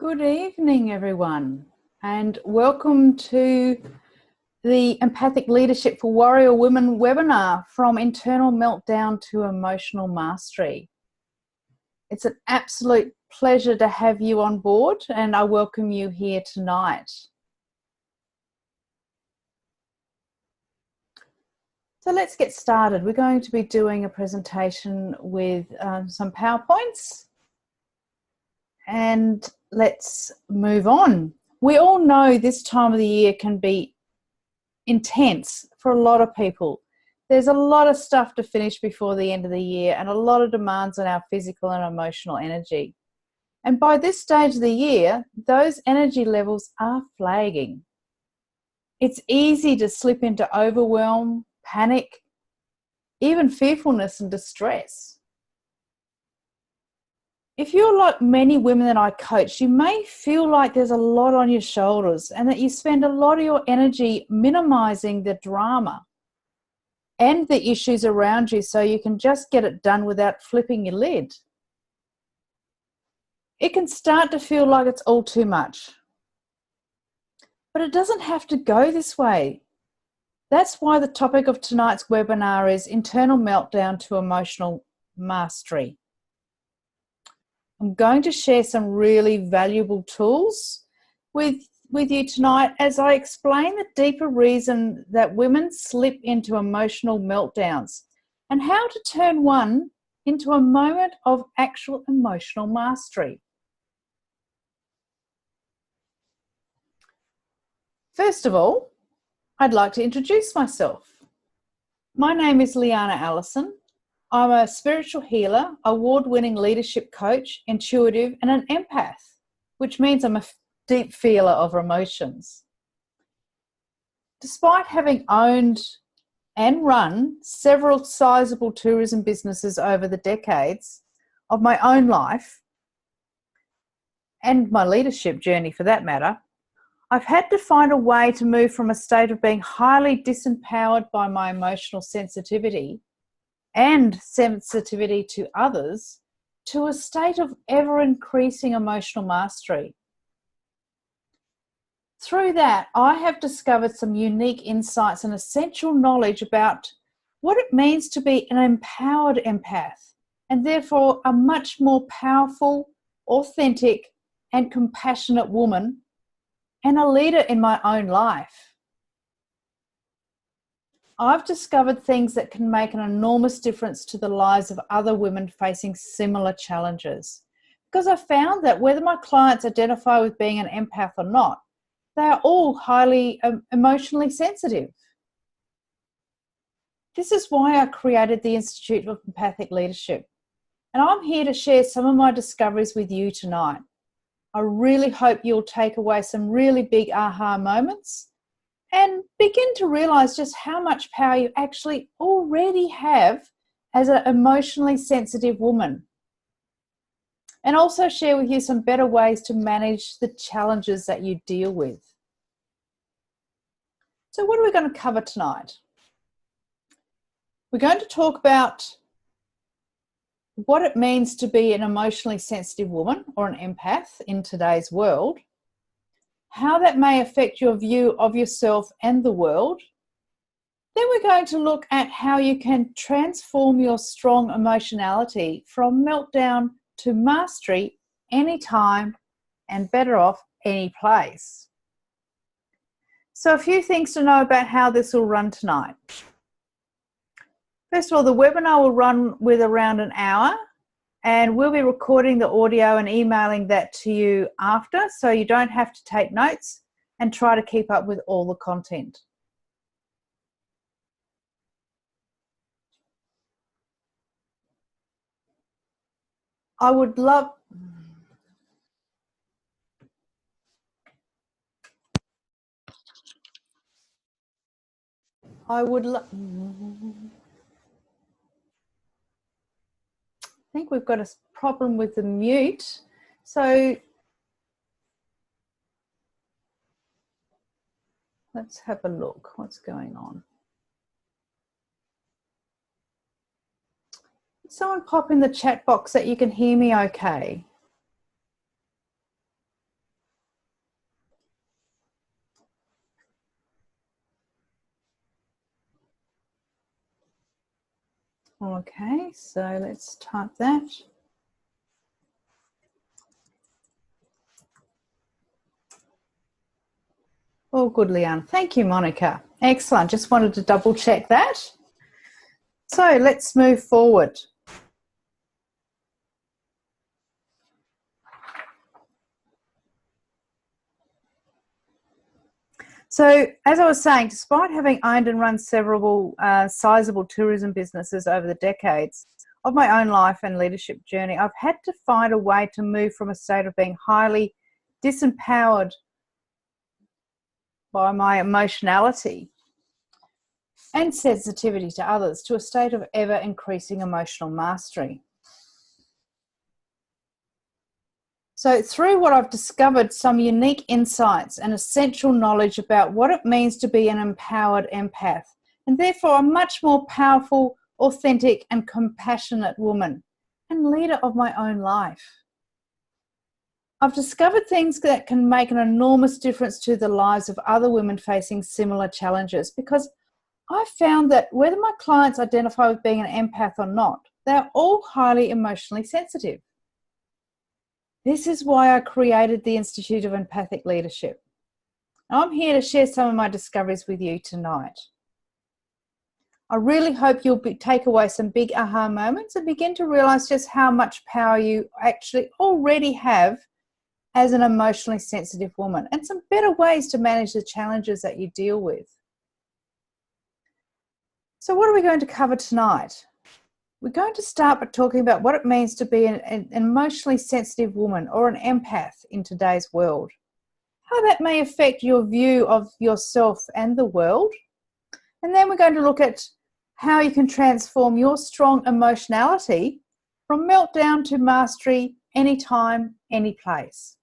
Good evening, everyone, and welcome to the Empathic Leadership for Warrior Women webinar, From Internal Meltdown to Emotional Mastery. It's an absolute pleasure to have you on board, and I welcome you here tonight. So let's get started. We're going to be doing a presentation with some PowerPoints, and let's move on. We all know this time of the year can be intense for a lot of people. There's a lot of stuff to finish before the end of the year and a lot of demands on our physical and emotional energy. And by this stage of the year, those energy levels are flagging. It's easy to slip into overwhelm, panic, even fearfulness and distress. If you're like many women that I coach, you may feel like there's a lot on your shoulders and that you spend a lot of your energy minimizing the drama and the issues around you so you can just get it done without flipping your lid. It can start to feel like it's all too much. But it doesn't have to go this way. That's why the topic of tonight's webinar is Internal Meltdown to Emotional Mastery. I'm going to share some really valuable tools with you tonight as I explain the deeper reason that women slip into emotional meltdowns and how to turn one into a moment of actual emotional mastery. First of all, I'd like to introduce myself. My name is Liana Allison. I'm a spiritual healer, award-winning leadership coach, intuitive, and an empath, which means I'm a deep feeler of emotions. Despite having owned and run several sizable tourism businesses over the decades of my own life, and my leadership journey for that matter, I've had to find a way to move from a state of being highly disempowered by my emotional sensitivity and sensitivity to others to a state of ever-increasing emotional mastery. Through that, I have discovered some unique insights and essential knowledge about what it means to be an empowered empath and therefore a much more powerful, authentic, and compassionate woman and a leader in my own life. I've discovered things that can make an enormous difference to the lives of other women facing similar challenges. Because I found that whether my clients identify with being an empath or not, they are all highly emotionally sensitive. This is why I created the Institute of Empathic Leadership. And I'm here to share some of my discoveries with you tonight. I really hope you'll take away some really big aha moments and begin to realize just how much power you actually already have as an emotionally sensitive woman. And also share with you some better ways to manage the challenges that you deal with. So what are we going to cover tonight? We're going to talk about what it means to be an emotionally sensitive woman or an empath in today's world, how that may affect your view of yourself and the world. Then we're going to look at how you can transform your strong emotionality from meltdown to mastery anytime and better off any place. So a few things to know about how this will run tonight. First of all, the webinar will run with around an hour. And we'll be recording the audio and emailing that to you after, so you don't have to take notes and try to keep up with all the content. I would love... I think we've got a problem with the mute. So let's have a look. What's going on? Someone pop in the chat box that you can hear me okay. Okay, so let's type that. Oh, good, Leanne. Thank you, Monica. Excellent. Just wanted to double check that. So let's move forward. So as I was saying, despite having owned and run several sizable tourism businesses over the decades of my own life and leadership journey, I've had to find a way to move from a state of being highly disempowered by my emotionality and sensitivity to others to a state of ever increasing emotional mastery. So through what I've discovered, some unique insights and essential knowledge about what it means to be an empowered empath, and therefore a much more powerful, authentic and compassionate woman and leader of my own life. I've discovered things that can make an enormous difference to the lives of other women facing similar challenges, because I found that whether my clients identify with being an empath or not, they're all highly emotionally sensitive. This is why I created the Institute of Empathic Leadership. I'm here to share some of my discoveries with you tonight. I really hope you'll take away some big aha moments and begin to realize just how much power you actually already have as an emotionally sensitive woman, and some better ways to manage the challenges that you deal with. So what are we going to cover tonight? We're going to start by talking about what it means to be an emotionally sensitive woman or an empath in today's world, how that may affect your view of yourself and the world. And then we're going to look at how you can transform your strong emotionality from meltdown to mastery anytime, any place.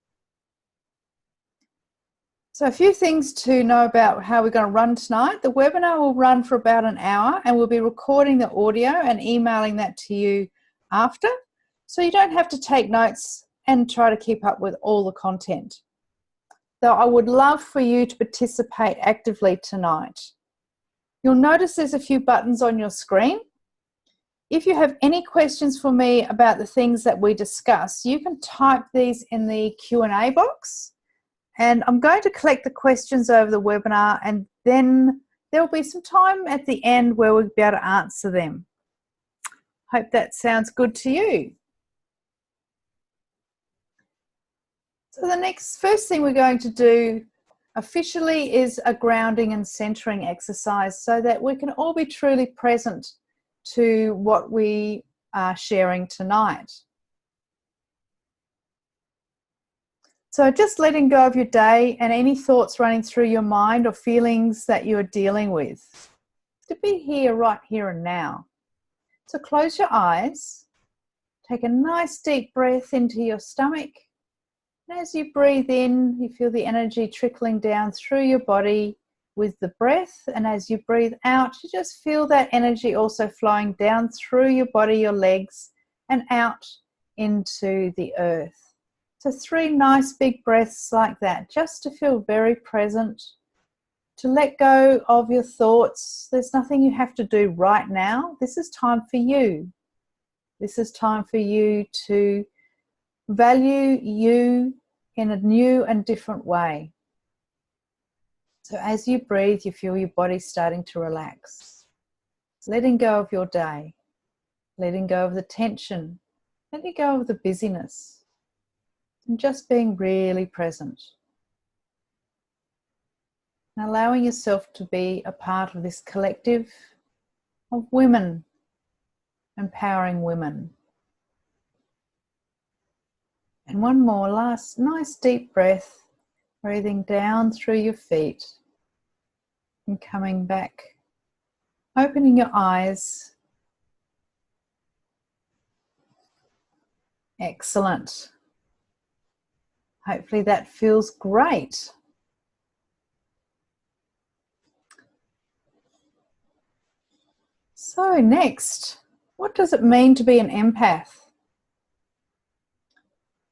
So a few things to know about how we're going to run tonight. The webinar will run for about an hour, and we'll be recording the audio and emailing that to you after, so you don't have to take notes and try to keep up with all the content. Though I would love for you to participate actively tonight. You'll notice there's a few buttons on your screen. If you have any questions for me about the things that we discuss, you can type these in the Q&A box. And I'm going to collect the questions over the webinar, and then there will be some time at the end where we'll be able to answer them. Hope that sounds good to you. So the first thing we're going to do officially is a grounding and centering exercise, so that we can all be truly present to what we are sharing tonight. So just letting go of your day and any thoughts running through your mind or feelings that you're dealing with. To be here, right here and now. So close your eyes, take a nice deep breath into your stomach. And as you breathe in, you feel the energy trickling down through your body with the breath. And as you breathe out, you just feel that energy also flowing down through your body, your legs, and out into the earth. So 3 nice big breaths like that, just to feel very present, to let go of your thoughts. There's nothing you have to do right now. This is time for you. This is time for you to value you in a new and different way. So as you breathe, you feel your body starting to relax, letting go of your day, letting go of the tension, letting go of the busyness. And just being really present. And allowing yourself to be a part of this collective of women, empowering women. And one more last nice deep breath, breathing down through your feet and coming back, opening your eyes. Excellent. Hopefully that feels great. So next, what does it mean to be an empath?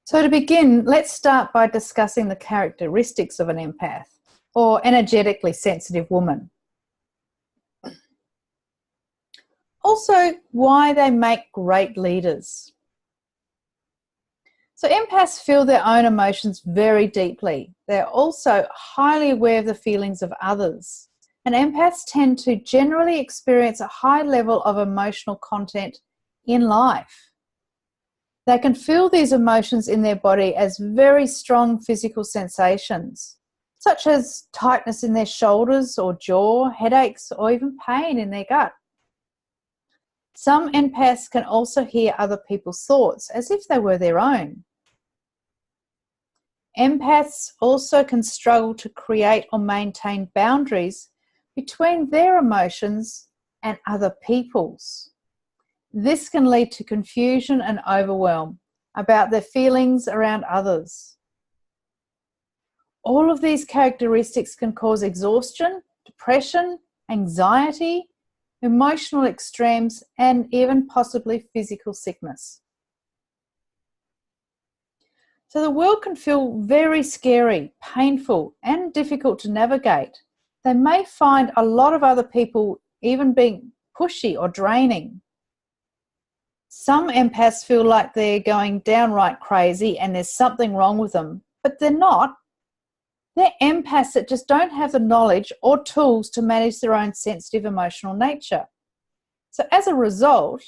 So to begin, let's start by discussing the characteristics of an empath, or energetically sensitive woman. also why they make great leaders. So empaths feel their own emotions very deeply. They're also highly aware of the feelings of others. And empaths tend to generally experience a high level of emotional content in life. They can feel these emotions in their body as very strong physical sensations, such as tightness in their shoulders or jaw, headaches, or even pain in their gut. Some empaths can also hear other people's thoughts as if they were their own. Empaths also can struggle to create or maintain boundaries between their emotions and other people's. This can lead to confusion and overwhelm about their feelings around others. All of these characteristics can cause exhaustion, depression, anxiety, emotional extremes, and even possibly physical sickness. So the world can feel very scary, painful, and difficult to navigate. They may find a lot of other people even being pushy or draining. Some empaths feel like they're going downright crazy and there's something wrong with them, but they're not. They're empaths that just don't have the knowledge or tools to manage their own sensitive emotional nature. So as a result,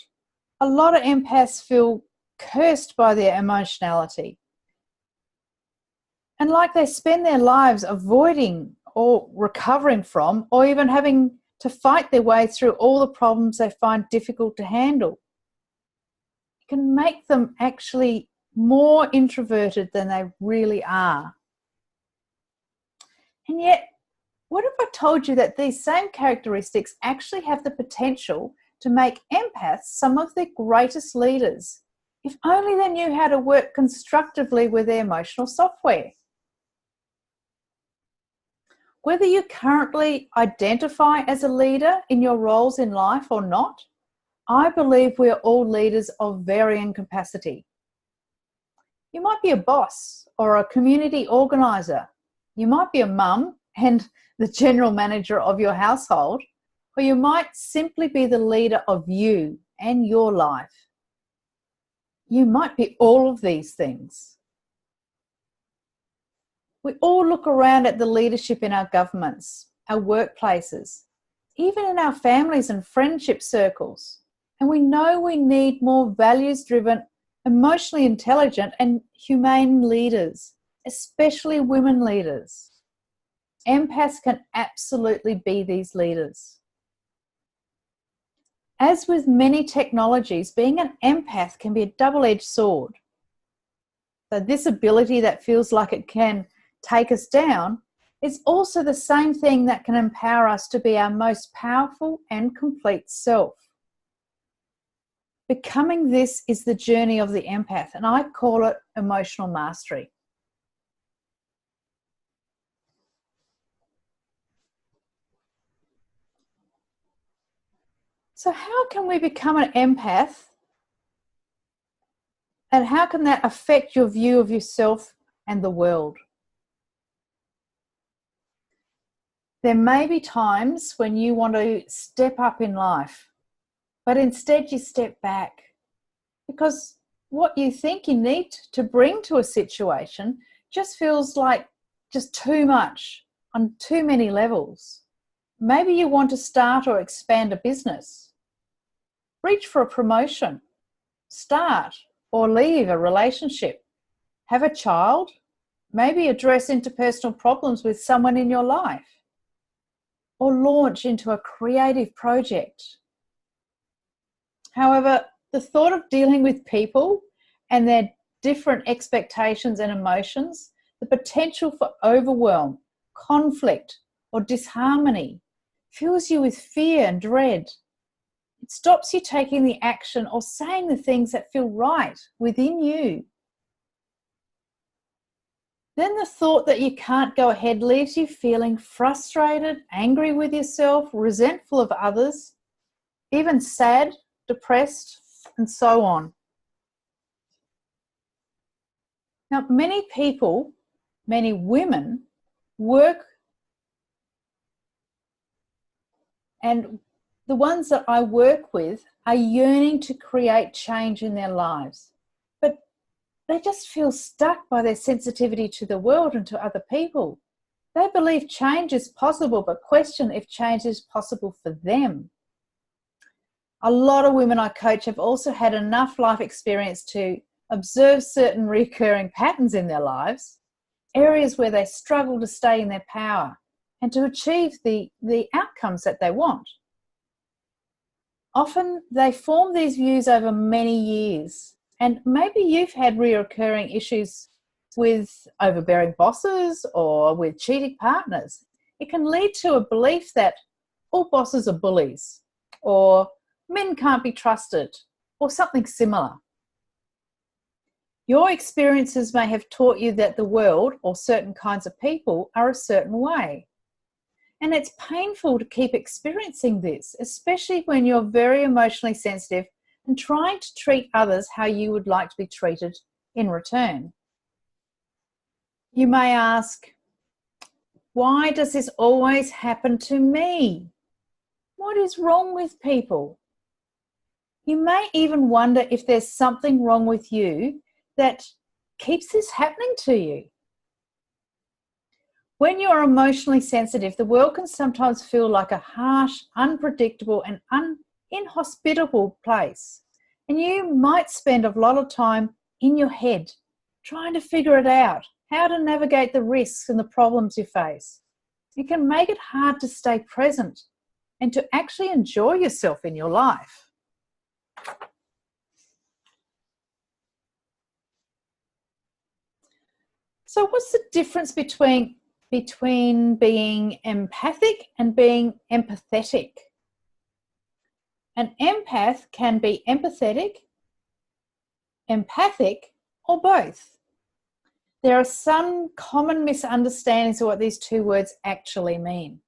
a lot of empaths feel cursed by their emotionality. And like they spend their lives avoiding or recovering from, or even having to fight their way through all the problems they find difficult to handle. It can make them actually more introverted than they really are. And yet, what if I told you that these same characteristics actually have the potential to make empaths some of their greatest leaders, if only they knew how to work constructively with their emotional software? Whether you currently identify as a leader in your roles in life or not, I believe we are all leaders of varying capacity. You might be a boss or a community organiser. You might be a mum and the general manager of your household, or you might simply be the leader of you and your life. You might be all of these things. We all look around at the leadership in our governments, our workplaces, even in our families and friendship circles, and we know we need more values-driven, emotionally intelligent and humane leaders, especially women leaders. Empaths can absolutely be these leaders. As with many technologies, being an empath can be a double-edged sword. So this ability that feels like it can take us down is also the same thing that can empower us to be our most powerful and complete self. Becoming this is the journey of the empath, and I call it emotional mastery. So how can we become an empath? And how can that affect your view of yourself and the world? There may be times when you want to step up in life, but instead you step back because what you think you need to bring to a situation just feels like just too much on too many levels. Maybe you want to start or expand a business, reach for a promotion, start or leave a relationship, have a child, maybe address interpersonal problems with someone in your life, or launch into a creative project. However, the thought of dealing with people and their different expectations and emotions, the potential for overwhelm, conflict, or disharmony fills you with fear and dread. It stops you taking the action or saying the things that feel right within you. Then the thought that you can't go ahead leaves you feeling frustrated, angry with yourself, resentful of others, even sad, depressed, and so on. Now, many people, many women, work and the ones that I work with are yearning to create change in their lives, but they just feel stuck by their sensitivity to the world and to other people. They believe change is possible, but question if change is possible for them. A lot of women I coach have also had enough life experience to observe certain recurring patterns in their lives, areas where they struggle to stay in their power and to achieve the outcomes that they want. Often they form these views over many years, and maybe you've had recurring issues with overbearing bosses or with cheating partners. It can lead to a belief that all bosses are bullies, or men can't be trusted, or something similar. Your experiences may have taught you that the world or certain kinds of people are a certain way. And it's painful to keep experiencing this, especially when you're very emotionally sensitive and trying to treat others how you would like to be treated in return. You may ask, why does this always happen to me? What is wrong with people? You may even wonder if there's something wrong with you that keeps this happening to you. When you're emotionally sensitive, the world can sometimes feel like a harsh, unpredictable, and inhospitable place. And you might spend a lot of time in your head trying to figure it out, how to navigate the risks and the problems you face. It can make it hard to stay present and to actually enjoy yourself in your life. So what's the difference between being empathic and being empathetic? An empath can be empathetic, empathic, or both. There are some common misunderstandings of what these two words actually mean.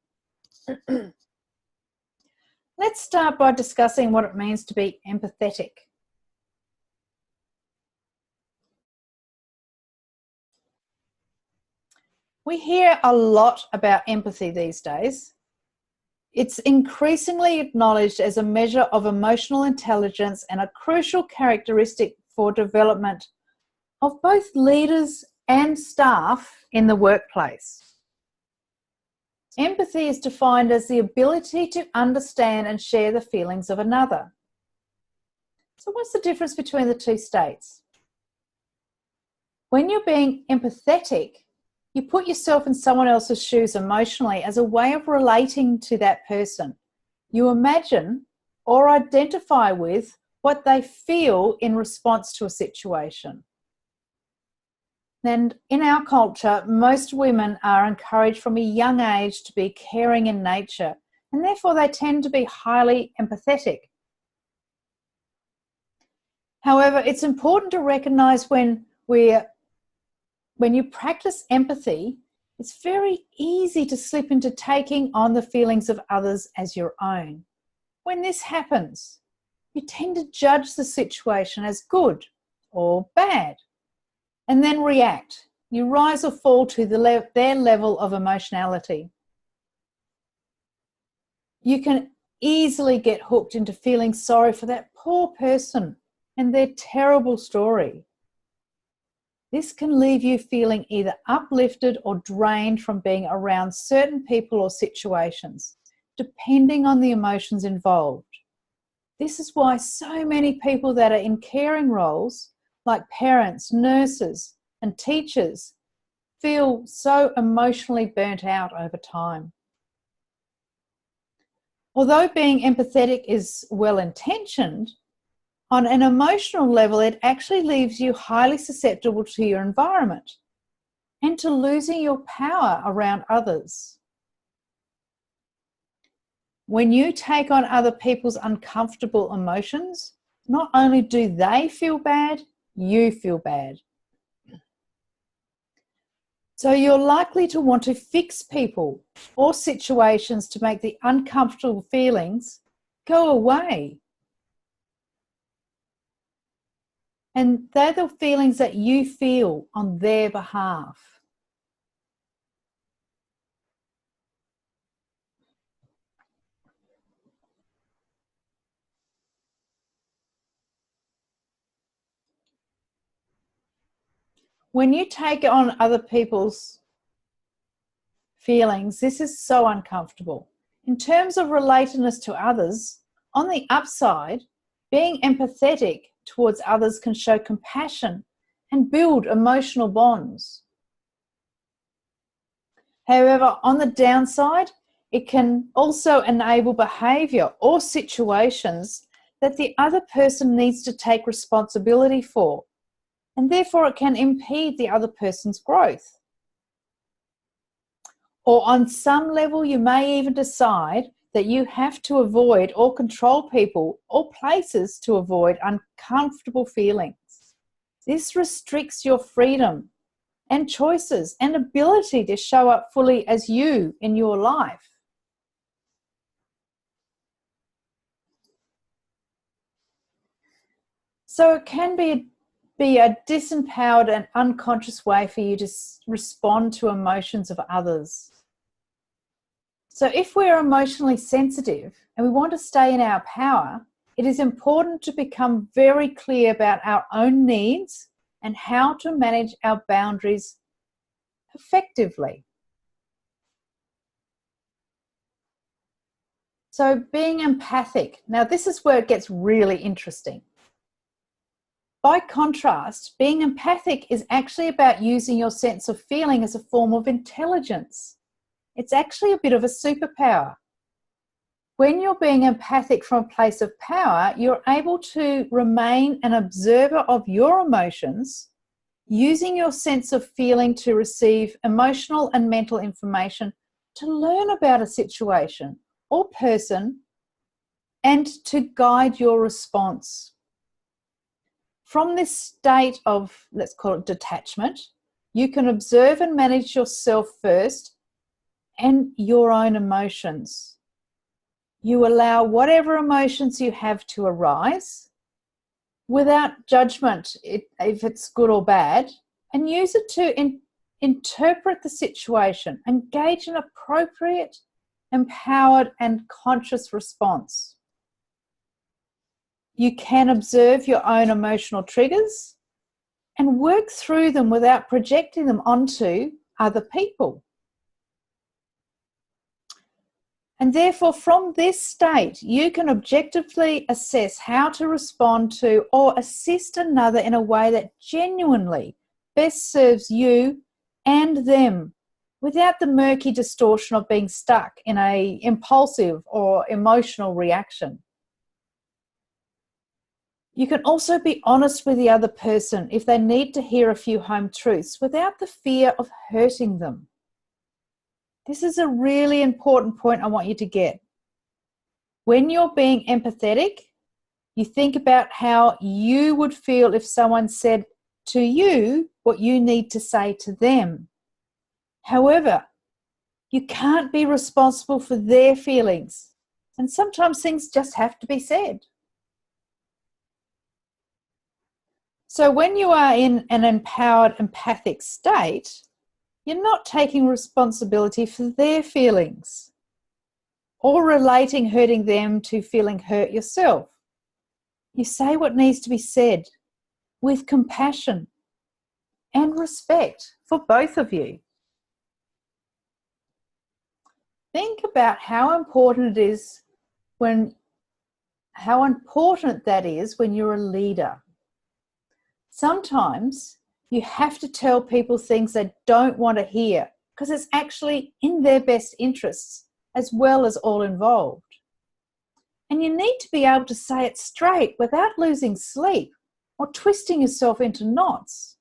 Let's start by discussing what it means to be empathetic. We hear a lot about empathy these days. It's increasingly acknowledged as a measure of emotional intelligence and a crucial characteristic for development of both leaders and staff in the workplace. Empathy is defined as the ability to understand and share the feelings of another. So what's the difference between the two states? When you're being empathetic, you put yourself in someone else's shoes emotionally as a way of relating to that person. You imagine or identify with what they feel in response to a situation. And in our culture, most women are encouraged from a young age to be caring in nature, and therefore they tend to be highly empathetic. However, it's important to recognize when you practice empathy, it's very easy to slip into taking on the feelings of others as your own. When this happens, you tend to judge the situation as good or bad, and then react. You rise or fall to their level of emotionality. You can easily get hooked into feeling sorry for that poor person and their terrible story. This can leave you feeling either uplifted or drained from being around certain people or situations, depending on the emotions involved. This is why so many people that are in caring roles, like parents, nurses, and teachers, feel so emotionally burnt out over time. Although being empathetic is well-intentioned, on an emotional level, it actually leaves you highly susceptible to your environment and to losing your power around others. When you take on other people's uncomfortable emotions, not only do they feel bad, you feel bad. So you're likely to want to fix people or situations to make the uncomfortable feelings go away. And they're the feelings that you feel on their behalf. When you take on other people's feelings, this is so uncomfortable. In terms of relatedness to others, on the upside, being empathetic towards others can show compassion and build emotional bonds. However, on the downside, it can also enable behaviour or situations that the other person needs to take responsibility for, and therefore it can impede the other person's growth. Or on some level, you may even decide that you have to avoid or control people or places to avoid uncomfortable feelings. This restricts your freedom and choices and ability to show up fully as you in your life. So it can be a disempowered and unconscious way for you to respond to emotions of others. So if we're emotionally sensitive and we want to stay in our power, it is important to become very clear about our own needs and how to manage our boundaries effectively. So being empathic. Now this is where it gets really interesting. By contrast, being empathic is actually about using your sense of feeling as a form of intelligence. It's actually a bit of a superpower. When you're being empathic from a place of power, you're able to remain an observer of your emotions, using your sense of feeling to receive emotional and mental information to learn about a situation or person and to guide your response. From this state of, let's call it detachment, you can observe and manage yourself first and your own emotions. You allow whatever emotions you have to arise without judgment if it's good or bad, and use it to interpret the situation, engage in appropriate, empowered and conscious response. You can observe your own emotional triggers and work through them without projecting them onto other people. And therefore, from this state, you can objectively assess how to respond to or assist another in a way that genuinely best serves you and them, without the murky distortion of being stuck in an impulsive or emotional reaction. You can also be honest with the other person if they need to hear a few home truths without the fear of hurting them. This is a really important point I want you to get. When you're being empathetic, you think about how you would feel if someone said to you what you need to say to them. However, you can't be responsible for their feelings, and sometimes things just have to be said. So when you are in an empowered, empathic state, you're not taking responsibility for their feelings or relating hurting them to feeling hurt yourself. You say what needs to be said with compassion and respect for both of you. Think about how important that is when you're a leader. Sometimes you have to tell people things they don't want to hear because it's actually in their best interests as well as all involved. And you need to be able to say it straight without losing sleep or twisting yourself into knots.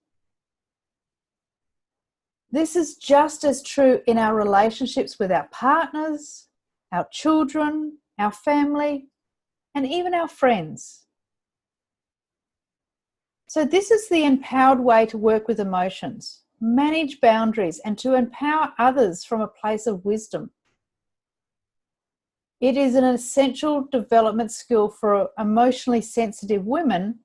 This is just as true in our relationships with our partners, our children, our family, and even our friends. So this is the empowered way to work with emotions, manage boundaries, and to empower others from a place of wisdom. It is an essential development skill for emotionally sensitive women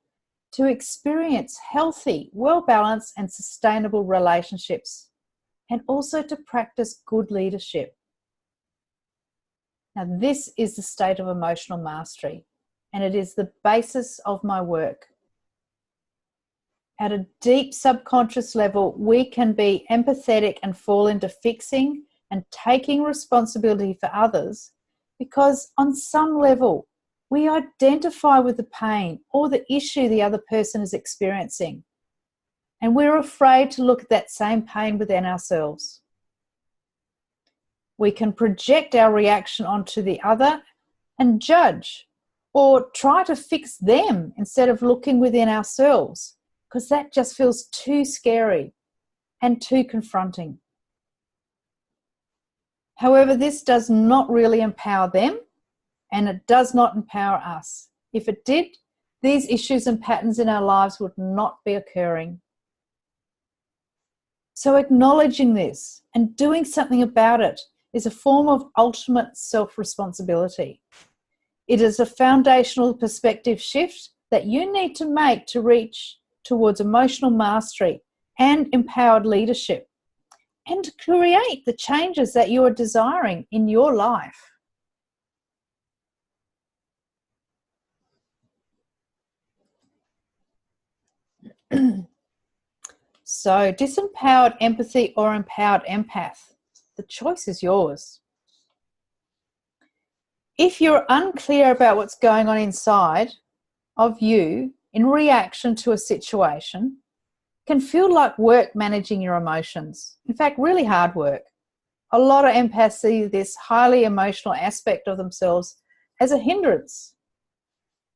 to experience healthy, well-balanced and sustainable relationships, and also to practice good leadership. Now, this is the state of emotional mastery, and it is the basis of my work. At a deep subconscious level, we can be empathetic and fall into fixing and taking responsibility for others because on some level, we identify with the pain or the issue the other person is experiencing. And we're afraid to look at that same pain within ourselves. We can project our reaction onto the other and judge or try to fix them instead of looking within ourselves, because that just feels too scary and too confronting. However, this does not really empower them, and it does not empower us. If it did, these issues and patterns in our lives would not be occurring. So acknowledging this and doing something about it is a form of ultimate self-responsibility. It is a foundational perspective shift that you need to make to reach towards emotional mastery and empowered leadership, and to create the changes that you are desiring in your life. So, disempowered empathy or empowered empath, the choice is yours. If you're unclear about what's going on inside of you in reaction to a situation, it can feel like work managing your emotions. In fact, really hard work. A lot of empaths see this highly emotional aspect of themselves as a hindrance,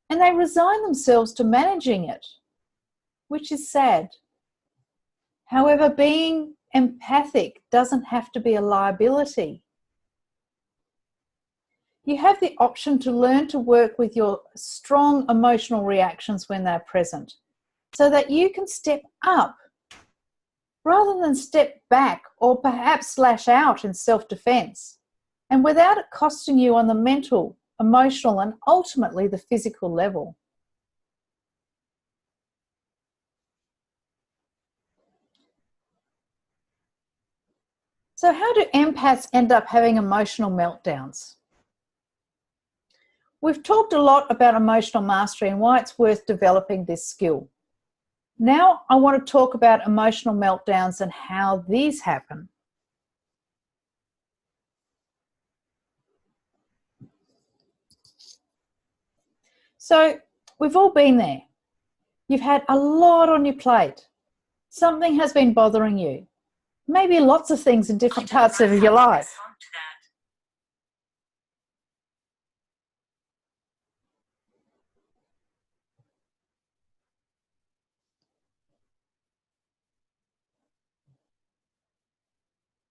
and they resign themselves to managing it, which is sad. However, being empathic doesn't have to be a liability. You have the option to learn to work with your strong emotional reactions when they're present, so that you can step up rather than step back or perhaps lash out in self-defense, and without it costing you on the mental, emotional, and ultimately the physical level. So how do empaths end up having emotional meltdowns? We've talked a lot about emotional mastery and why it's worth developing this skill. Now I want to talk about emotional meltdowns and how these happen. So we've all been there. You've had a lot on your plate. Something has been bothering you. Maybe lots of things in different parts of your life.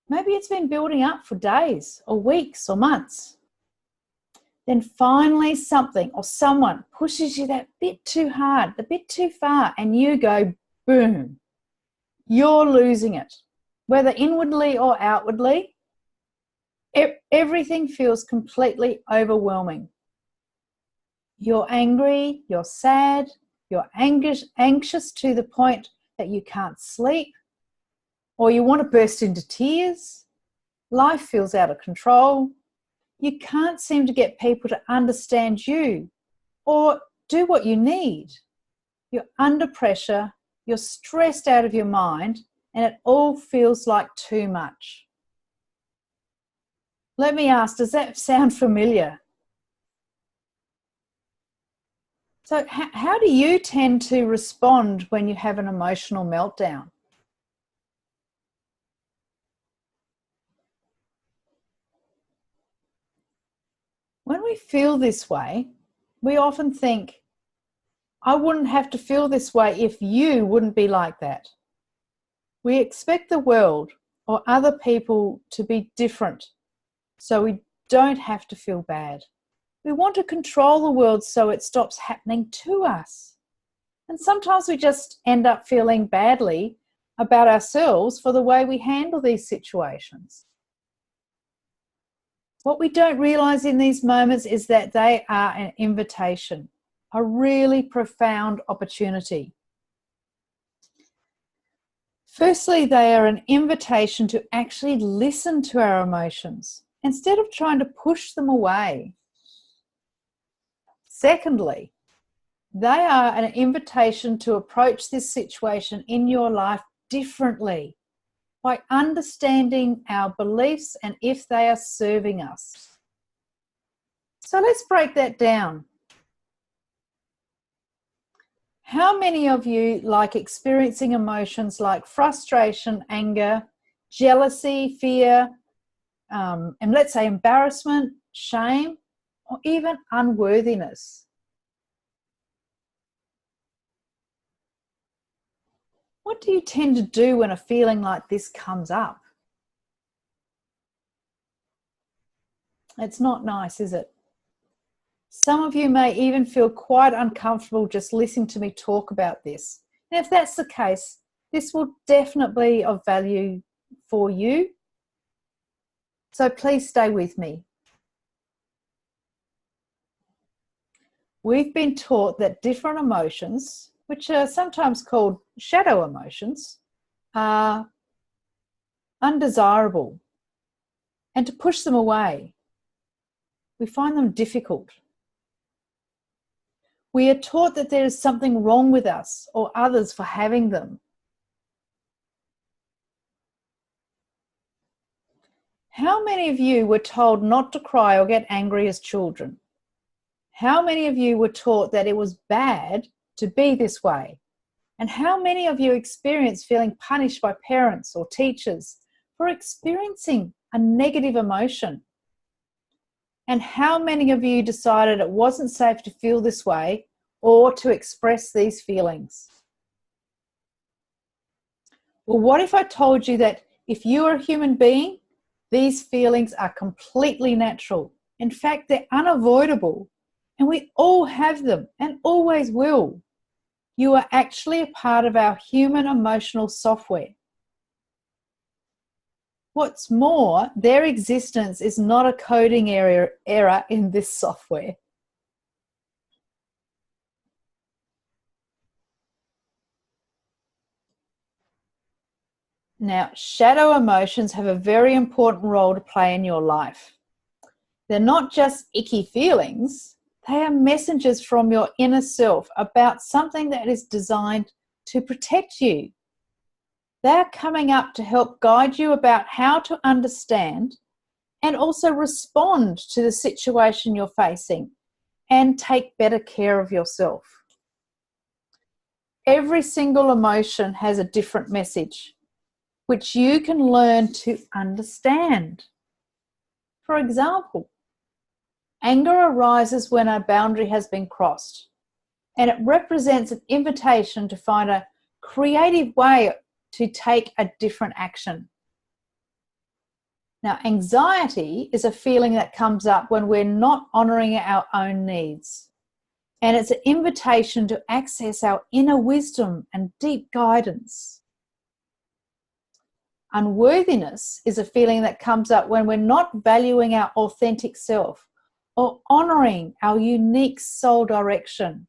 Maybe it's been building up for days or weeks or months. Then finally something or someone pushes you that bit too hard, a bit too far, and you go boom. You're losing it. Whether inwardly or outwardly, everything feels completely overwhelming. You're angry, you're sad, you're anxious to the point that you can't sleep, or you want to burst into tears. Life feels out of control. You can't seem to get people to understand you or do what you need. You're under pressure, you're stressed out of your mind, and it all feels like too much. Let me ask, does that sound familiar? So how do you tend to respond when you have an emotional meltdown? When we feel this way, we often think, I wouldn't have to feel this way if you wouldn't be like that. We expect the world or other people to be different, so we don't have to feel bad. We want to control the world so it stops happening to us. And sometimes we just end up feeling badly about ourselves for the way we handle these situations. What we don't realize in these moments is that they are an invitation, a really profound opportunity. Firstly, they are an invitation to actually listen to our emotions instead of trying to push them away. Secondly, They are an invitation to approach this situation in your life differently by understanding our beliefs and if they are serving us. So let's break that down. How many of you like experiencing emotions like frustration, anger, jealousy, fear, and let's say embarrassment, shame, or even unworthiness? What do you tend to do when a feeling like this comes up? It's not nice, is it? Some of you may even feel quite uncomfortable just listening to me talk about this. And if that's the case, this will definitely be of value for you. So please stay with me. We've been taught that different emotions, which are sometimes called shadow emotions, are undesirable, and to push them away. We find them difficult. We are taught that there is something wrong with us or others for having them. How many of you were told not to cry or get angry as children? How many of you were taught that it was bad to be this way? And how many of you experienced feeling punished by parents or teachers for experiencing a negative emotion? And how many of you decided it wasn't safe to feel this way or to express these feelings? Well, what if I told you that if you are a human being, these feelings are completely natural. In fact, they're unavoidable, and we all have them and always will. You are actually a part of our human emotional software. What's more, their existence is not a coding error in this software. Now, shadow emotions have a very important role to play in your life. They're not just icky feelings, they are messengers from your inner self about something that is designed to protect you. They're coming up to help guide you about how to understand and also respond to the situation you're facing and take better care of yourself. Every single emotion has a different message, which you can learn to understand. For example, anger arises when a boundary has been crossed, and it represents an invitation to find a creative way to take a different action. Now, anxiety is a feeling that comes up when we're not honoring our own needs, and it's an invitation to access our inner wisdom and deep guidance. Unworthiness is a feeling that comes up when we're not valuing our authentic self or honoring our unique soul direction.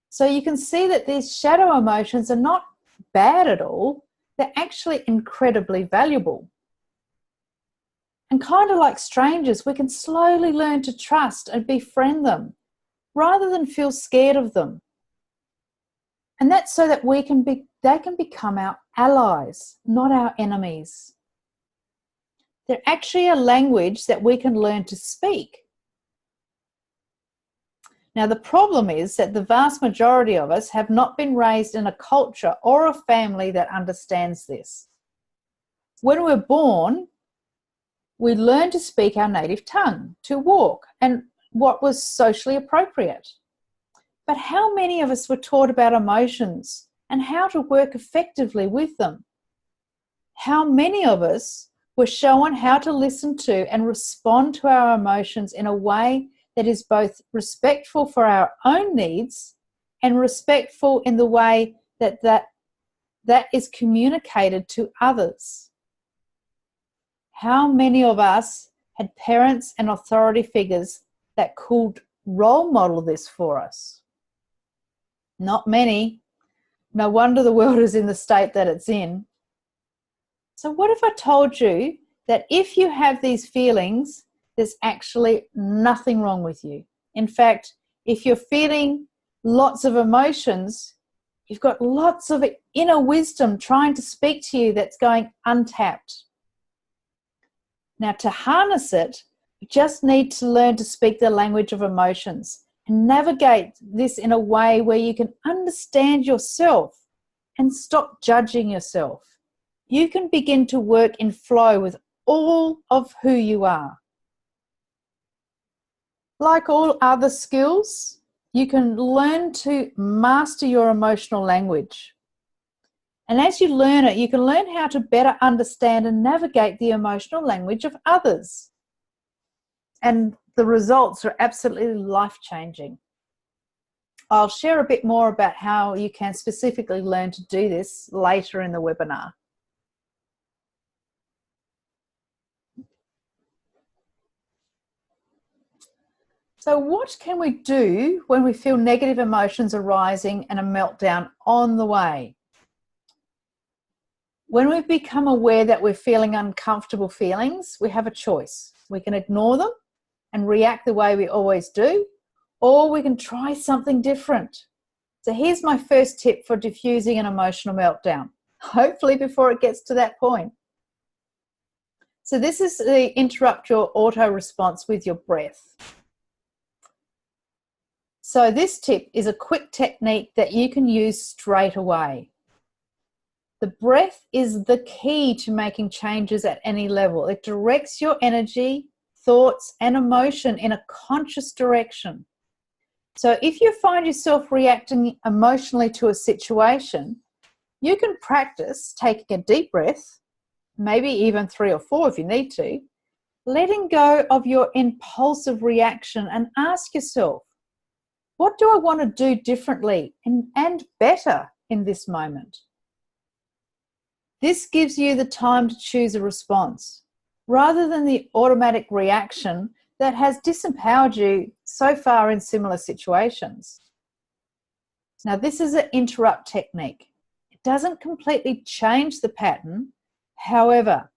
So you can see that these shadow emotions are not bad at all. They're actually incredibly valuable. And kind of like strangers, we can slowly learn to trust and befriend them rather than feel scared of them. And that's so that they can become our allies, not our enemies. They're actually a language that we can learn to speak. Now, the problem is that the vast majority of us have not been raised in a culture or a family that understands this. When we're born, we learn to speak our native tongue, to walk, and what was socially appropriate. But how many of us were taught about emotions and how to work effectively with them? How many of us were shown how to listen to and respond to our emotions in a way that is both respectful for our own needs and respectful in the way that is communicated to others? How many of us had parents and authority figures that could role model this for us? Not many. No wonder the world is in the state that it's in. So what if I told you that if you have these feelings, there's actually nothing wrong with you? In fact, If you're feeling lots of emotions, you've got lots of inner wisdom trying to speak to you that's going untapped. Now, to harness it, you just need to learn to speak the language of emotions and navigate this in a way where you can understand yourself and stop judging yourself. You can begin to work in flow with all of who you are. Like all other skills, you can learn to master your emotional language. And as you learn it, you can learn how to better understand and navigate the emotional language of others. And the results are absolutely life-changing. I'll share a bit more about how you can specifically learn to do this later in the webinar. So what can we do when we feel negative emotions arising and a meltdown on the way? When we become aware that we're feeling uncomfortable feelings, we have a choice. We can ignore them and react the way we always do, or we can try something different. So here's my first tip for diffusing an emotional meltdown, hopefully before it gets to that point. So this is the interrupt your auto response with your breath. So this tip is a quick technique that you can use straight away. The breath is the key to making changes at any level. It directs your energy, thoughts, and emotion in a conscious direction. So if you find yourself reacting emotionally to a situation, you can practice taking a deep breath, maybe even 3 or 4 if you need to, letting go of your impulsive reaction and ask yourself, what do I want to do differently and better in this moment? This gives you the time to choose a response, rather than the automatic reaction that has disempowered you so far in similar situations. Now, this is an interrupt technique. It doesn't completely change the pattern. However,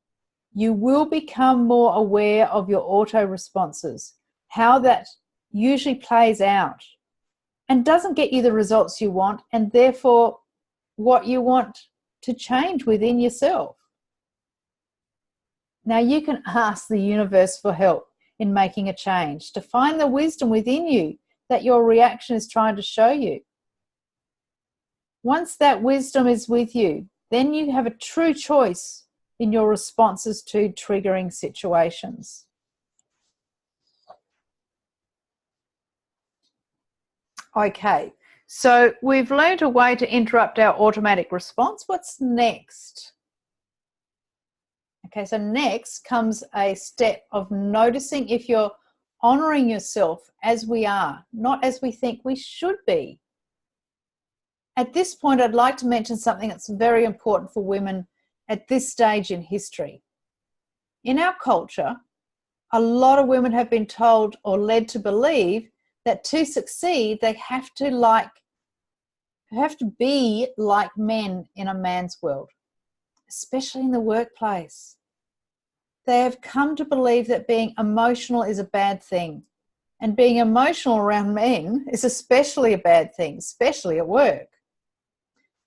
you will become more aware of your auto responses, how that usually plays out, and doesn't get you the results you want, and therefore what you want to change within yourself. Now you can ask the universe for help in making a change, to find the wisdom within you that your reaction is trying to show you. Once that wisdom is with you, then you have a true choice in your responses to triggering situations. Okay, so we've learned a way to interrupt our automatic response. What's next? Okay, so next comes a step of noticing if you're honoring yourself as we are, not as we think we should be. At this point, I'd like to mention something that's very important for women at this stage in history. In our culture, a lot of women have been told or led to believe that to succeed, they have to be like men in a man's world, especially in the workplace. They have come to believe that being emotional is a bad thing, and being emotional around men is especially a bad thing, especially at work.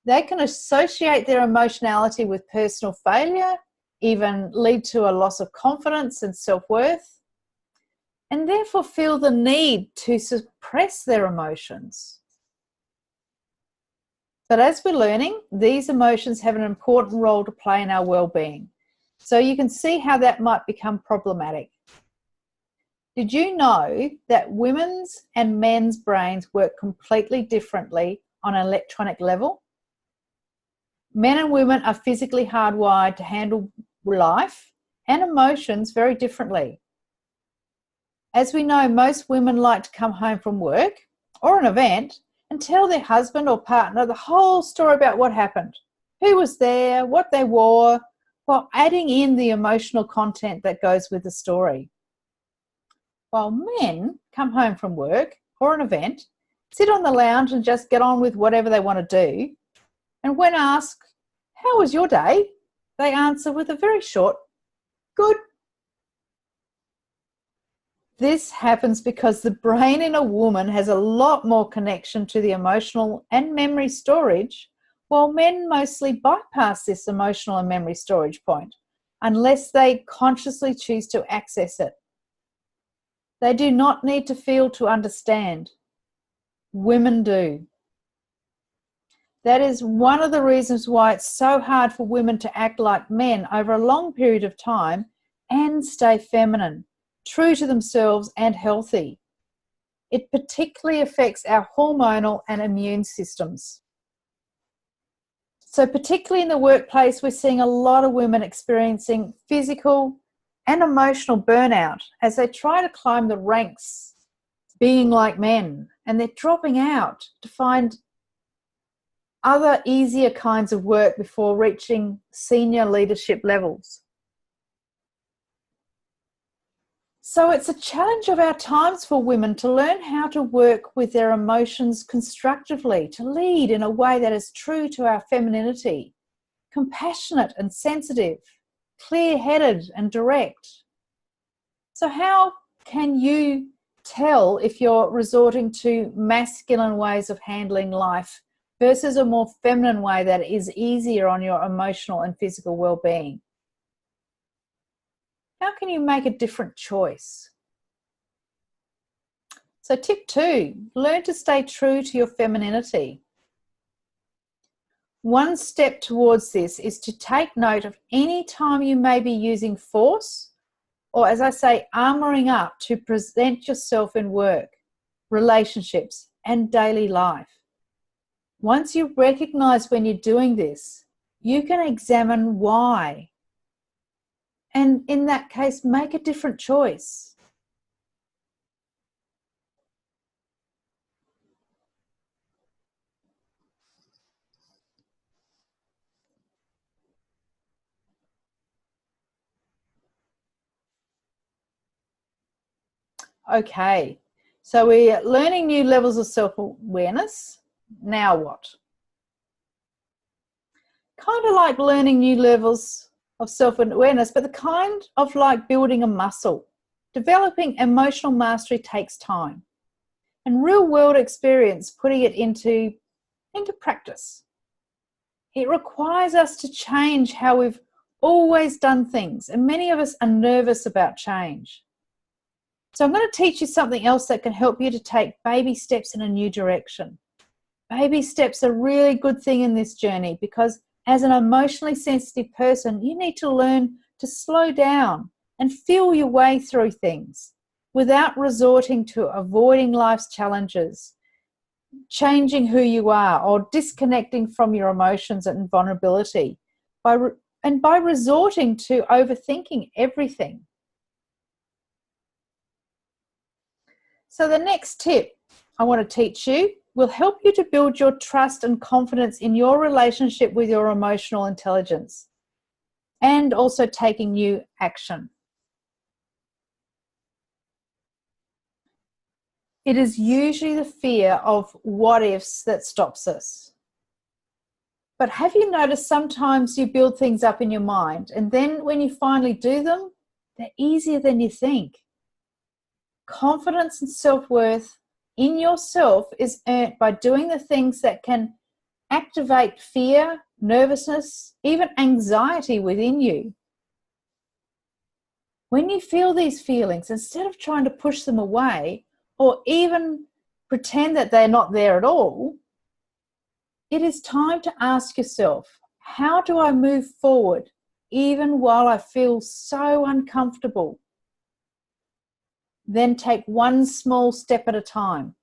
They can associate their emotionality with personal failure, even lead to a loss of confidence and self-worth, and therefore feel the need to suppress their emotions. But as we're learning, these emotions have an important role to play in our well-being. So you can see how that might become problematic. Did you know that women's and men's brains work completely differently on an electronic level? Men and women are physically hardwired to handle life and emotions very differently. As we know, most women like to come home from work or an event and tell their husband or partner the whole story about what happened, who was there, what they wore, while adding in the emotional content that goes with the story. While men come home from work or an event, sit on the lounge and just get on with whatever they want to do. And when asked, "How was your day?" they answer with a very short, "Good." This happens because the brain in a woman has a lot more connection to the emotional and memory storage, while men mostly bypass this emotional and memory storage point unless they consciously choose to access it. They do not need to feel to understand. Women do. That is one of the reasons why it's so hard for women to act like men over a long period of time and stay feminine, true to themselves and healthy. It particularly affects our hormonal and immune systems. So particularly in the workplace, we're seeing a lot of women experiencing physical and emotional burnout as they try to climb the ranks being like men, and they're dropping out to find other easier kinds of work before reaching senior leadership levels. So it's a challenge of our times for women to learn how to work with their emotions constructively, to lead in a way that is true to our femininity, compassionate and sensitive, clear-headed and direct. So how can you tell if you're resorting to masculine ways of handling life versus a more feminine way that is easier on your emotional and physical well-being? How can you make a different choice? So tip 2, learn to stay true to your femininity. One step towards this is to take note of any time you may be using force, or as I say, armoring up to present yourself in work, relationships, and daily life. Once you recognize when you're doing this, you can examine why. And in that case, make a different choice. Okay, so we're learning new levels of self-awareness. Now what? Kind of like learning new levels of self-awareness, but the kind of like building a muscle. Developing emotional mastery takes time and real-world experience putting it into practice. It requires us to change how we've always done things, and many of us are nervous about change. So I'm going to teach you something else that can help you to take baby steps in a new direction. Baby steps are a really good thing in this journey because as an emotionally sensitive person, you need to learn to slow down and feel your way through things without resorting to avoiding life's challenges, changing who you are, or disconnecting from your emotions and vulnerability by resorting to overthinking everything. So the next tip I want to teach you will help you to build your trust and confidence in your relationship with your emotional intelligence and also taking new action. It is usually the fear of what ifs that stops us. But have you noticed sometimes you build things up in your mind and then when you finally do them, they're easier than you think? Confidence and self-worth in yourself is earned by doing the things that can activate fear, nervousness, even anxiety within you. When you feel these feelings, instead of trying to push them away or even pretend that they're not there at all, it is time to ask yourself, how do I move forward even while I feel so uncomfortable? Then take one small step at a time.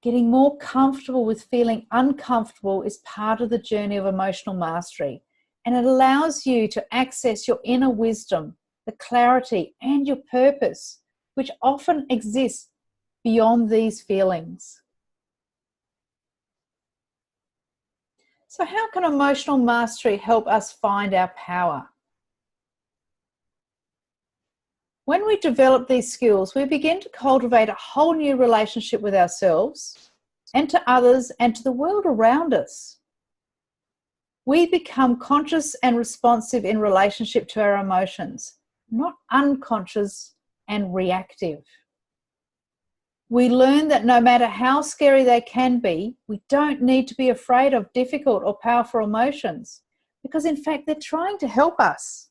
Getting more comfortable with feeling uncomfortable is part of the journey of emotional mastery, and it allows you to access your inner wisdom, the clarity, and your purpose, which often exists beyond these feelings. So how can emotional mastery help us find our power? When we develop these skills, we begin to cultivate a whole new relationship with ourselves and to others and to the world around us. We become conscious and responsive in relationship to our emotions, not unconscious and reactive. We learn that no matter how scary they can be, we don't need to be afraid of difficult or powerful emotions, because in fact they're trying to help us.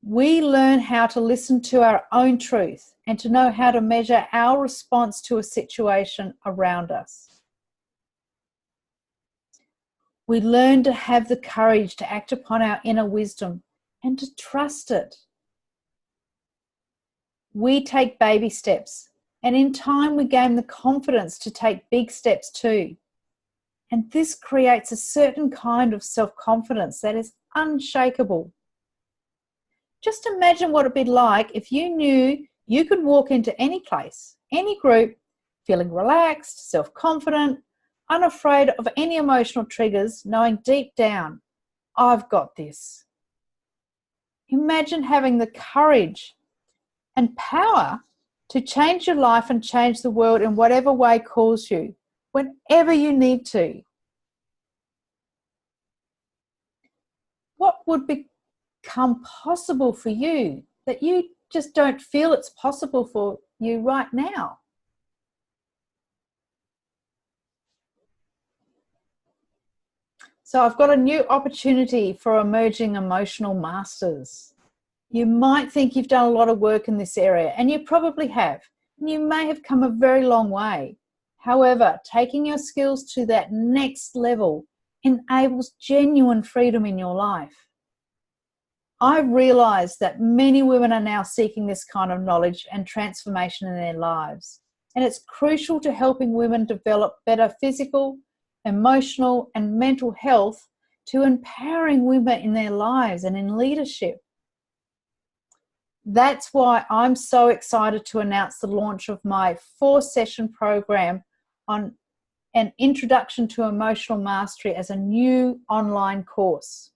We learn how to listen to our own truth and to know how to measure our response to a situation around us. We learn to have the courage to act upon our inner wisdom and to trust it. We take baby steps, and in time we gain the confidence to take big steps too. And this creates a certain kind of self-confidence that is unshakable. Just imagine what it'd be like if you knew you could walk into any place, any group, feeling relaxed, self-confident, unafraid of any emotional triggers, knowing deep down, I've got this. Imagine having the courage and power to change your life and change the world in whatever way calls you, whenever you need to. What would become possible for you that you just don't feel it's possible for you right now? So I've got a new opportunity for emerging emotional masters. You might think you've done a lot of work in this area, and you probably have. You may have come a very long way. However, taking your skills to that next level enables genuine freedom in your life. I've realized that many women are now seeking this kind of knowledge and transformation in their lives. And it's crucial to helping women develop better physical, emotional, and mental health, to empowering women in their lives and in leadership. That's why I'm so excited to announce the launch of my 4-session program on an introduction to emotional mastery as a new online course.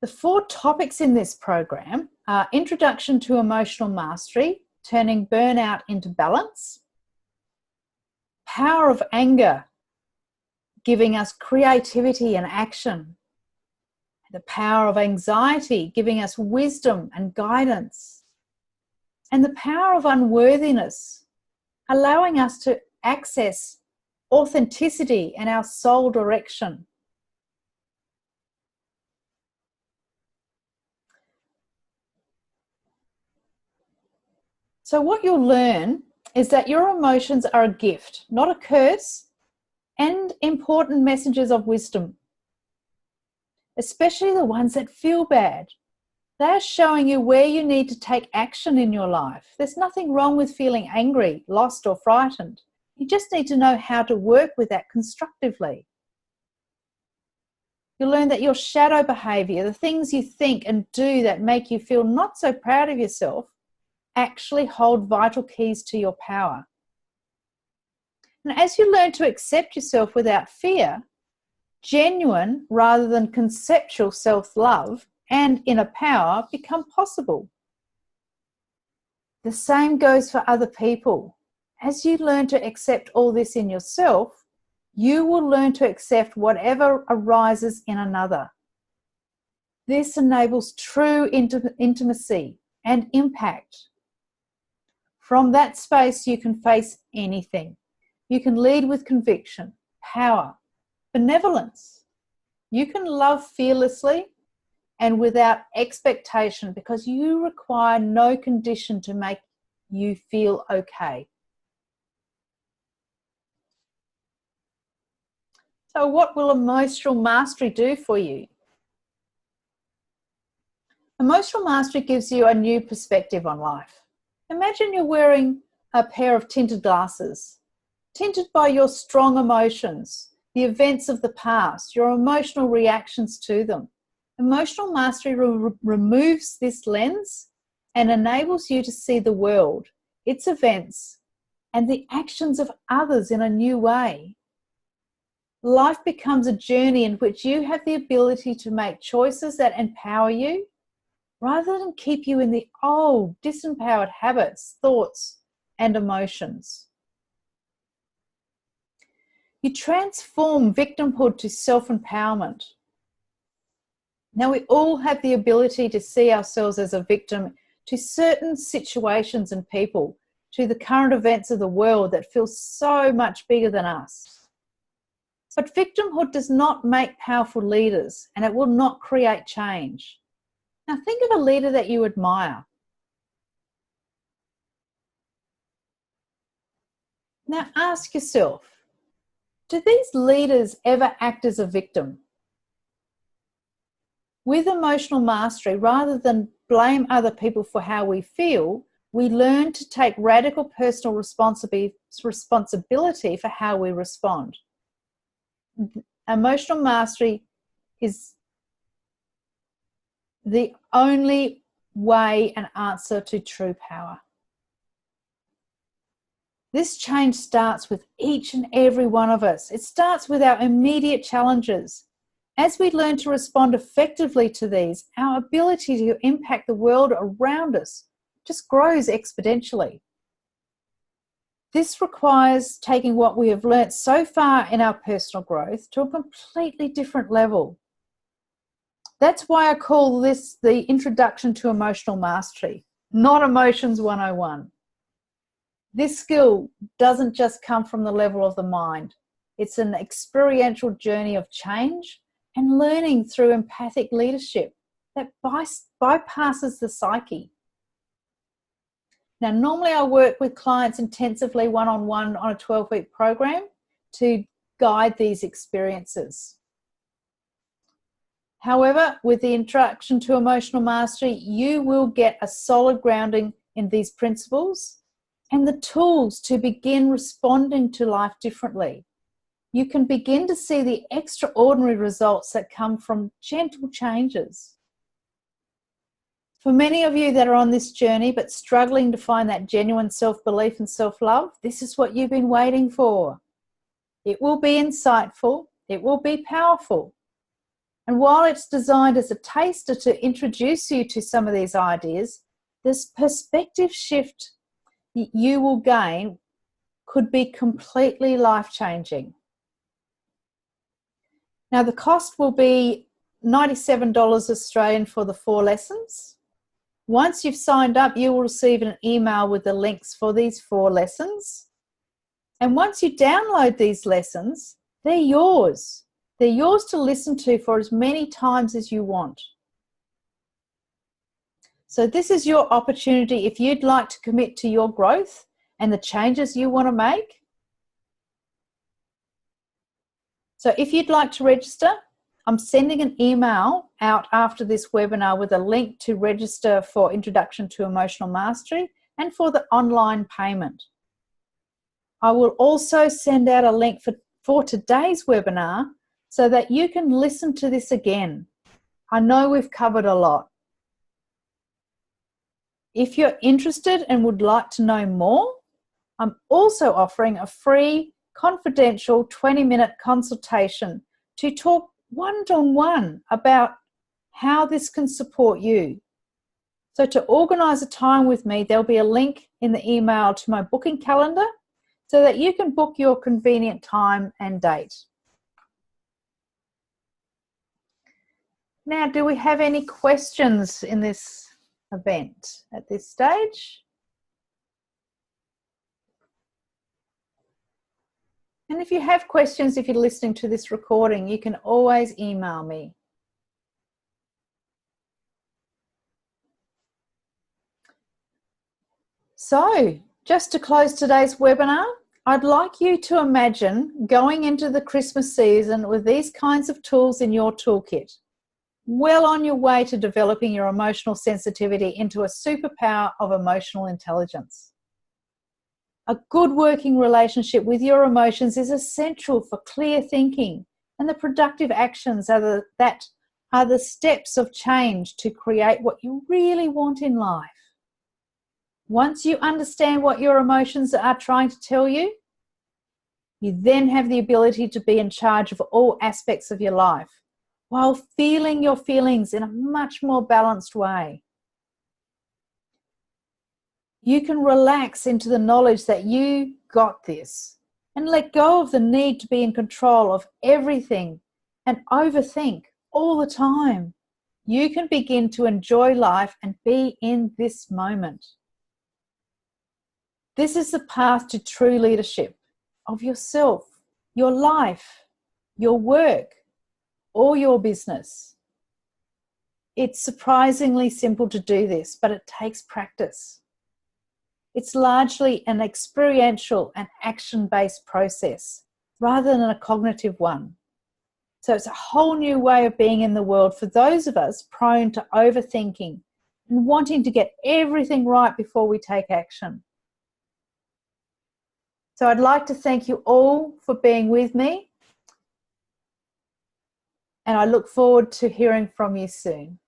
The 4 topics in this program are Introduction to Emotional Mastery, Turning Burnout into Balance, Power of Anger, giving us creativity and action, the Power of Anxiety, giving us wisdom and guidance, and the Power of Unworthiness, allowing us to access authenticity and our soul direction. So what you'll learn is that your emotions are a gift, not a curse, and important messages of wisdom, especially the ones that feel bad. They're showing you where you need to take action in your life. There's nothing wrong with feeling angry, lost, or frightened. You just need to know how to work with that constructively. You'll learn that your shadow behavior, the things you think and do that make you feel not so proud of yourself, actually hold vital keys to your power. And as you learn to accept yourself without fear, genuine rather than conceptual self-love and inner power become possible. The same goes for other people. As you learn to accept all this in yourself, you will learn to accept whatever arises in another. This enables true intimacy and impact. From that space, you can face anything. You can lead with conviction, power, benevolence. You can love fearlessly and without expectation, because you require no condition to make you feel okay. So what will emotional mastery do for you? Emotional mastery gives you a new perspective on life. Imagine you're wearing a pair of tinted glasses, tinted by your strong emotions, the events of the past, your emotional reactions to them. Emotional mastery removes this lens and enables you to see the world, its events, and the actions of others in a new way. Life becomes a journey in which you have the ability to make choices that empower you, rather than keep you in the old, disempowered habits, thoughts, and emotions. You transform victimhood to self-empowerment. Now, we all have the ability to see ourselves as a victim to certain situations and people, to the current events of the world that feel so much bigger than us. But victimhood does not make powerful leaders, and it will not create change. Now, think of a leader that you admire. Now, ask yourself, do these leaders ever act as a victim? With emotional mastery, rather than blame other people for how we feel, we learn to take radical personal responsibility for how we respond. Emotional mastery is the only way and answer to true power. This change starts with each and every one of us. It starts with our immediate challenges. As we learn to respond effectively to these, our ability to impact the world around us just grows exponentially. This requires taking what we have learnt so far in our personal growth to a completely different level. That's why I call this the Introduction to Emotional Mastery, not Emotions 101. This skill doesn't just come from the level of the mind. It's an experiential journey of change and learning through empathic leadership that bypasses the psyche. Now, normally I work with clients intensively one-on-one on a 12-week program to guide these experiences. However, with the Introduction to Emotional Mastery, you will get a solid grounding in these principles and the tools to begin responding to life differently. You can begin to see the extraordinary results that come from gentle changes. For many of you that are on this journey but struggling to find that genuine self-belief and self-love, this is what you've been waiting for. It will be insightful, it will be powerful. And while it's designed as a taster to introduce you to some of these ideas, this perspective shift you will gain could be completely life-changing. Now, the cost will be $97 Australian for the 4 lessons. Once you've signed up, you will receive an email with the links for these 4 lessons. And once you download these lessons, they're yours. They're yours to listen to for as many times as you want. So this is your opportunity if you'd like to commit to your growth and the changes you want to make. So if you'd like to register, I'm sending an email out after this webinar with a link to register for Introduction to Emotional Mastery and for the online payment. I will also send out a link for today's webinar so that you can listen to this again. I know we've covered a lot. If you're interested and would like to know more, I'm also offering a free, confidential 20-minute consultation to talk one-on-one about how this can support you. So to organise a time with me, there'll be a link in the email to my booking calendar so that you can book your convenient time and date. Now, do we have any questions in this event at this stage? And if you have questions, if you're listening to this recording, you can always email me. So, just to close today's webinar, I'd like you to imagine going into the Christmas season with these kinds of tools in your toolkit, well on your way to developing your emotional sensitivity into a superpower of emotional intelligence. A good working relationship with your emotions is essential for clear thinking, and the productive actions that are the steps of change to create what you really want in life. Once you understand what your emotions are trying to tell you, you then have the ability to be in charge of all aspects of your life while feeling your feelings in a much more balanced way. You can relax into the knowledge that you got this. and let go of the need to be in control of everything and overthink all the time. You can begin to enjoy life and be in this moment. This is the path to true leadership of yourself, your life, your work, or your business. It's surprisingly simple to do this, but it takes practice. It's largely an experiential and action-based process rather than a cognitive one. So it's a whole new way of being in the world for those of us prone to overthinking and wanting to get everything right before we take action. So I'd like to thank you all for being with me, and I look forward to hearing from you soon.